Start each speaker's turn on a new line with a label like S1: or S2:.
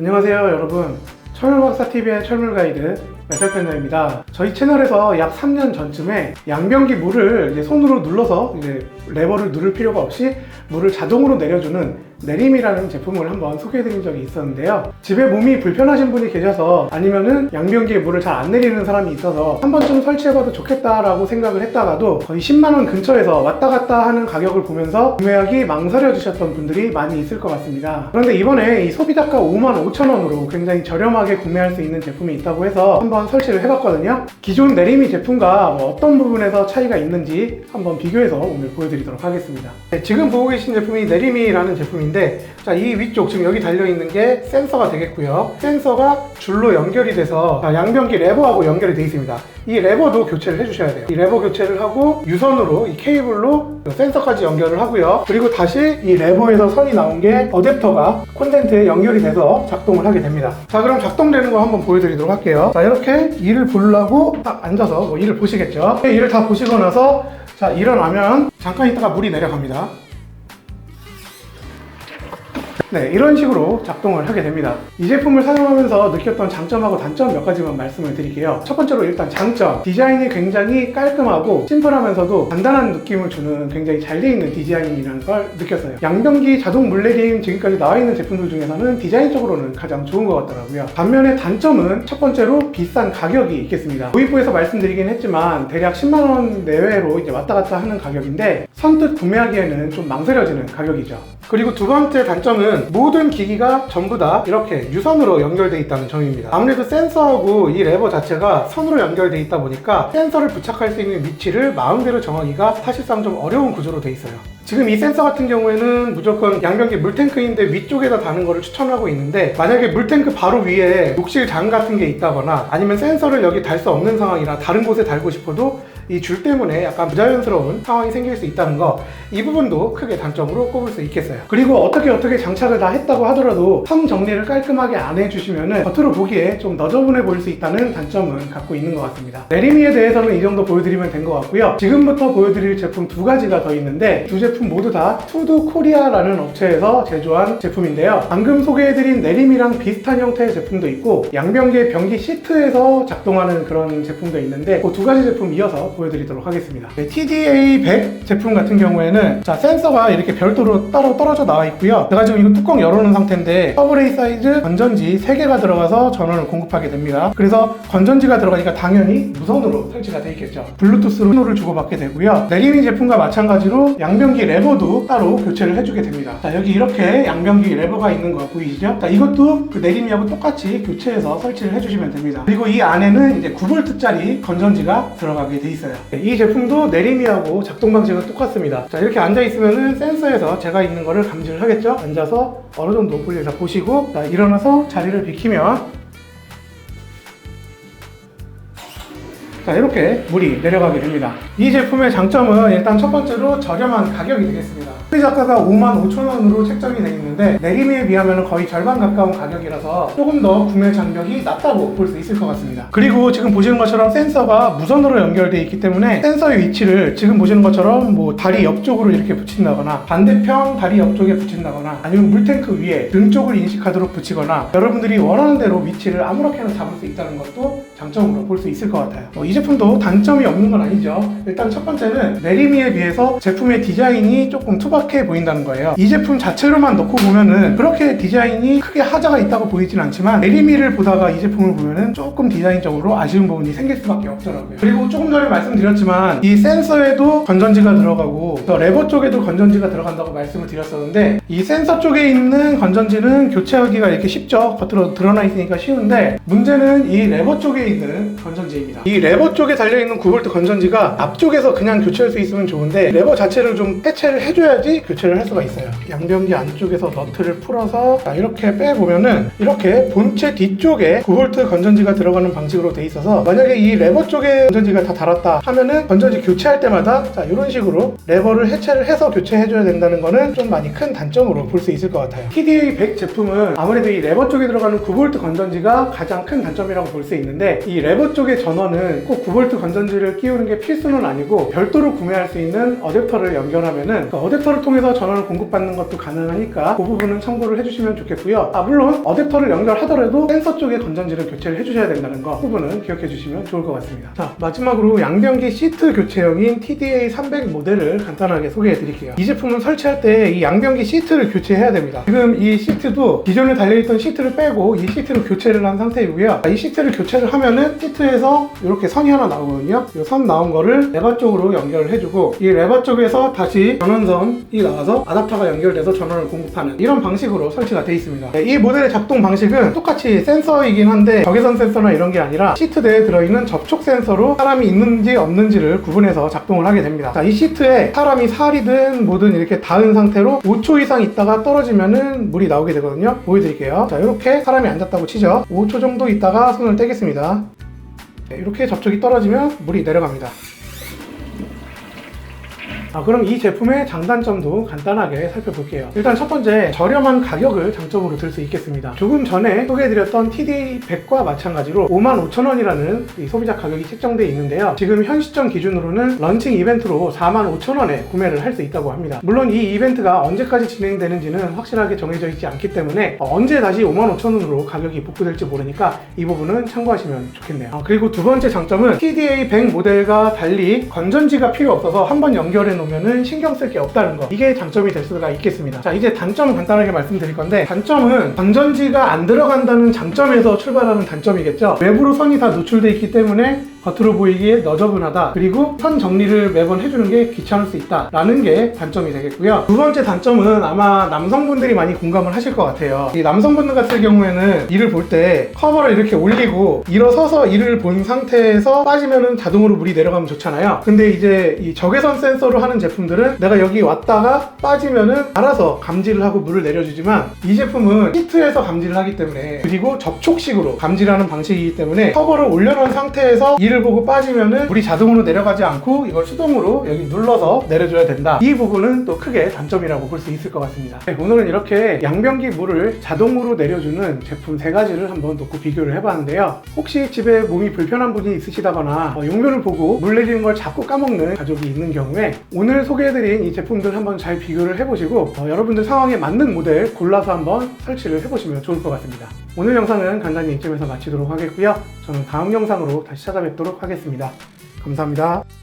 S1: 안녕하세요 여러분, 철물박사TV의 철물가이드 메탈펜더입니다. 저희 채널에서 약 3년 전쯤에 양변기 물을 이제 손으로 눌러서 이제 레버를 누를 필요가 없이 물을 자동으로 내려주는 내림이라는 제품을 한번 소개해드린 적이 있었는데요. 집에 몸이 불편하신 분이 계셔서 아니면은 양변기에 물을 잘 안 내리는 사람이 있어서 한 번쯤 설치해봐도 좋겠다라고 생각을 했다가도 거의 10만원 근처에서 왔다 갔다 하는 가격을 보면서 구매하기 망설여지셨던 분들이 많이 있을 것 같습니다. 그런데 이번에 이 소비자가 55,000원으로 굉장히 저렴하게 구매할 수 있는 제품이 있다고 해서 한번 설치를 해봤거든요. 기존 내림이 제품과 어떤 부분에서 차이가 있는지 한번 비교해서 오늘 보여드리도록 하겠습니다. 지금 보고 계신 제품이 내림이라는 제품인데, 자, 이 위쪽 지금 여기 달려있는 게 센서가 되겠고요. 센서가 줄로 연결이 돼서 양변기 레버하고 연결이 되어 있습니다. 이 레버도 교체를 해주셔야 돼요. 이 레버 교체를 하고 유선으로 이 케이블로 센서까지 연결을 하고요. 그리고 다시 이 레버에서 선이 나온 게 어댑터가 콘센트에 연결이 돼서 작동을 하게 됩니다. 자, 그럼 작동되는 거 한번 보여드리도록 할게요. 자, 이렇게 일을 보려고 딱 앉아서 일을 보시겠죠. 일을 다 보시고 나서 자, 일어나면 잠깐 있다가 물이 내려갑니다. 네, 이런 식으로 작동을 하게 됩니다. 이 제품을 사용하면서 느꼈던 장점하고 단점 몇 가지만 말씀을 드릴게요. 첫 번째로 일단 장점, 디자인이 굉장히 깔끔하고 심플하면서도 간단한 느낌을 주는 굉장히 잘 되어 있는 디자인이라는 걸 느꼈어요. 양변기 자동 물내림 지금까지 나와 있는 제품들 중에서는 디자인적으로는 가장 좋은 것 같더라고요. 반면에 단점은 첫 번째로 비싼 가격이 있겠습니다. 도입부에서 말씀드리긴 했지만 대략 10만원 내외로 이제 왔다 갔다 하는 가격인데 선뜻 구매하기에는 좀 망설여지는 가격이죠. 그리고 두 번째 단점은 모든 기기가 전부 다 이렇게 유선으로 연결되어 있다는 점입니다. 아무래도 센서하고 이 레버 자체가 선으로 연결되어 있다 보니까 센서를 부착할 수 있는 위치를 마음대로 정하기가 사실상 좀 어려운 구조로 되어 있어요. 지금 이 센서 같은 경우에는 무조건 양변기 물탱크인데 위쪽에다 다는 것을 추천하고 있는데, 만약에 물탱크 바로 위에 녹실 장 같은 게 있다거나 아니면 센서를 여기 달 수 없는 상황이라 다른 곳에 달고 싶어도 이 줄 때문에 약간 부자연스러운 상황이 생길 수 있다는 거, 이 부분도 크게 단점으로 꼽을 수 있겠어요. 그리고 어떻게 장착을 다 했다고 하더라도 선 정리를 깔끔하게 안 해주시면은 겉으로 보기에 좀 너저분해 보일 수 있다는 단점은 갖고 있는 것 같습니다. 내림이에 대해서는 이 정도 보여드리면 된 것 같고요. 지금부터 보여드릴 제품 두 가지가 더 있는데, 두 제품 모두 다 투두 코리아라는 업체에서 제조한 제품인데요. 방금 소개해드린 내림이랑 비슷한 형태의 제품도 있고 양변기의 변기 시트에서 작동하는 그런 제품도 있는데, 그 두 가지 제품 이어서 보여드리도록 하겠습니다. TDA100 제품 같은 경우에는 자, 센서가 이렇게 별도로 따로 떨어져 나와 있고요. 제가 지금 이거 뚜껑 열어놓은 상태인데 서브레이 사이즈 건전지 3개가 들어가서 전원을 공급하게 됩니다. 그래서 건전지가 들어가니까 당연히 무선으로 설치가 되어 있겠죠. 블루투스로 신호를 주고받게 되고요. 내림이 제품과 마찬가지로 양변기 레버도 따로 교체를 해주게 됩니다. 자, 여기 이렇게 양변기 레버가 있는 거 보이시죠? 자, 이것도 그 내림이하고 똑같이 교체해서 설치를 해주시면 됩니다. 그리고 이 안에는 이제 9V짜리 건전지가 들어가게 돼 있어요. 이 제품도 내림이하고 작동 방식은 똑같습니다. 자, 이렇게 앉아있으면은 센서에서 제가 있는 거를 감지를 하겠죠? 앉아서 어느 정도 볼일 다 보시고, 자, 일어나서 자리를 비키면 자, 이렇게 물이 내려가게 됩니다. 이 제품의 장점은 일단 첫 번째로 저렴한 가격이 되겠습니다. 소비자가가 55,000원으로 책정이 되어 있는데 내림에 비하면 거의 절반 가까운 가격이라서 조금 더 구매 장벽이 낮다고 볼 수 있을 것 같습니다. 그리고 지금 보시는 것처럼 센서가 무선으로 연결되어 있기 때문에 센서의 위치를 지금 보시는 것처럼 뭐 다리 옆쪽으로 이렇게 붙인다거나 반대편 다리 옆쪽에 붙인다거나 아니면 물탱크 위에 등 쪽을 인식하도록 붙이거나 여러분들이 원하는 대로 위치를 아무렇게나 잡을 수 있다는 것도 장점으로 볼 수 있을 것 같아요. 이 제품도 단점이 없는 건 아니죠. 일단 첫 번째는 내림이에 비해서 제품의 디자인이 조금 투박해 보인다는 거예요. 이 제품 자체로만 놓고 보면은 그렇게 디자인이 크게 하자가 있다고 보이진 않지만 내림이를 보다가 이 제품을 보면은 조금 디자인적으로 아쉬운 부분이 생길 수밖에 없더라고요. 그리고 조금 전에 말씀드렸지만 이 센서에도 건전지가 들어가고 또 레버 쪽에도 건전지가 들어간다고 말씀을 드렸었는데, 이 센서 쪽에 있는 건전지는 교체하기가 이렇게 쉽죠. 겉으로 드러나 있으니까 쉬운데, 문제는 이 레버 쪽에 있는 건전지입니다. 이 레버 쪽에 달려있는 9V 건전지가 앞쪽에서 그냥 교체할 수 있으면 좋은데 레버 자체를 좀 해체를 해줘야지 교체를 할 수가 있어요. 양변기 안쪽에서 너트를 풀어서 이렇게 빼보면은 이렇게 본체 뒤쪽에 9V 건전지가 들어가는 방식으로 돼 있어서, 만약에 이 레버 쪽에 건전지가 다 달았다 하면은 건전지 교체할 때마다 자, 이런 식으로 레버를 해체를 해서 교체해줘야 된다는 거는 좀 많이 큰 단점으로 볼 수 있을 것 같아요. TDA100 제품은 아무래도 이 레버 쪽에 들어가는 9V 건전지가 가장 큰 단점이라고 볼 수 있는데, 이 레버 쪽의 전원은 꼭 9V 건전지를 끼우는 게 필수는 아니고 별도로 구매할 수 있는 어댑터를 연결하면은 그 어댑터를 통해서 전원을 공급받는 것도 가능하니까 그 부분은 참고를 해주시면 좋겠고요. 물론 어댑터를 연결하더라도 센서 쪽에 건전지를 교체를 해주셔야 된다는 거 부분은 기억해 주시면 좋을 것 같습니다. 자, 마지막으로 양변기 시트 교체형인 TDA300 모델을 간단하게 소개해 드릴게요. 이 제품은 설치할 때 이 양변기 시트를 교체해야 됩니다. 지금 이 시트도 기존에 달려있던 시트를 빼고 이 시트를 교체를 한 상태이고요. 이 시트를 교체를 하면은 시트에서 이렇게 선이 하나 나오거든요. 이 선 나온 거를 레버 쪽으로 연결을 해주고 이 레버 쪽에서 다시 전원선이 나와서 아답터가 연결돼서 전원을 공급하는 이런 방식으로 설치가 되어 있습니다. 이 모델의 작동 방식은 똑같이 센서이긴 한데 적외선 센서나 이런 게 아니라 시트 내에 들어있는 접촉 센서로 사람이 있는지 없는지를 구분해서 작동을 하게 됩니다. 자, 이 시트에 사람이 살이든 뭐든 이렇게 닿은 상태로 5초 이상 있다가 떨어지면은 물이 나오게 되거든요. 보여드릴게요. 자, 이렇게 사람이 앉았다고 치죠. 5초 정도 있다가 손을 떼겠습니다. 이렇게 접촉이 떨어지면 물이 내려갑니다. 그럼 이 제품의 장단점도 간단하게 살펴볼게요. 일단 첫 번째, 저렴한 가격을 장점으로 들 수 있겠습니다. 조금 전에 소개해드렸던 TD100과 마찬가지로 55,000원이라는 소비자 가격이 책정되어 있는데요. 지금 현 시점 기준으로는 런칭 이벤트로 45,000원에 구매를 할 수 있다고 합니다. 물론 이 이벤트가 언제까지 진행되는지는 확실하게 정해져 있지 않기 때문에 언제 다시 55,000원으로 가격이 복구될지 모르니까 이 부분은 참고하시면 좋겠네요. 그리고 두 번째 장점은 TDA100 모델과 달리 건전지가 필요 없어서 한번 연결해 놓으면 신경 쓸 게 없다는 거, 이게 장점이 될 수가 있겠습니다. 자, 이제 단점은 간단하게 말씀드릴 건데, 단점은 건전지가 안 들어간다는 장점에서 출발하는 단점이겠죠. 외부로 선이 다 노출되어 있기 때문에 겉으로 보이기에 너저분하다, 그리고 선 정리를 매번 해주는 게 귀찮을 수 있다 라는 게 단점이 되겠고요. 두 번째 단점은 아마 남성분들이 많이 공감을 하실 것 같아요. 이 남성분들 같은 경우에는 이를 볼 때 커버를 이렇게 올리고 일어서서 이를 본 상태에서 빠지면은 자동으로 물이 내려가면 좋잖아요. 근데 이제 이 적외선 센서로 하는 제품들은 내가 여기 왔다가 빠지면은 알아서 감지를 하고 물을 내려주지만, 이 제품은 시트에서 감지를 하기 때문에, 그리고 접촉식으로 감지하는 방식이기 때문에 커버를 올려놓은 상태에서 이를 보고 빠지면은 물이 자동으로 내려가지 않고 이걸 수동으로 여기 눌러서 내려줘야 된다. 이 부분은 또 크게 단점이라고 볼 수 있을 것 같습니다. 네, 오늘은 이렇게 양변기 물을 자동으로 내려주는 제품 3가지를 한번 놓고 비교를 해봤는데요. 혹시 집에 몸이 불편한 분이 있으시다거나 용도를 보고 물 내리는 걸 자꾸 까먹는 가족이 있는 경우에 오늘 소개해드린 이 제품들 한번 잘 비교를 해보시고 여러분들 상황에 맞는 모델 골라서 한번 설치를 해보시면 좋을 것 같습니다. 오늘 영상은 간단히 이쯤에서 마치도록 하겠고요. 저는 다음 영상으로 다시 찾아뵙도록 하겠습니다. 감사합니다.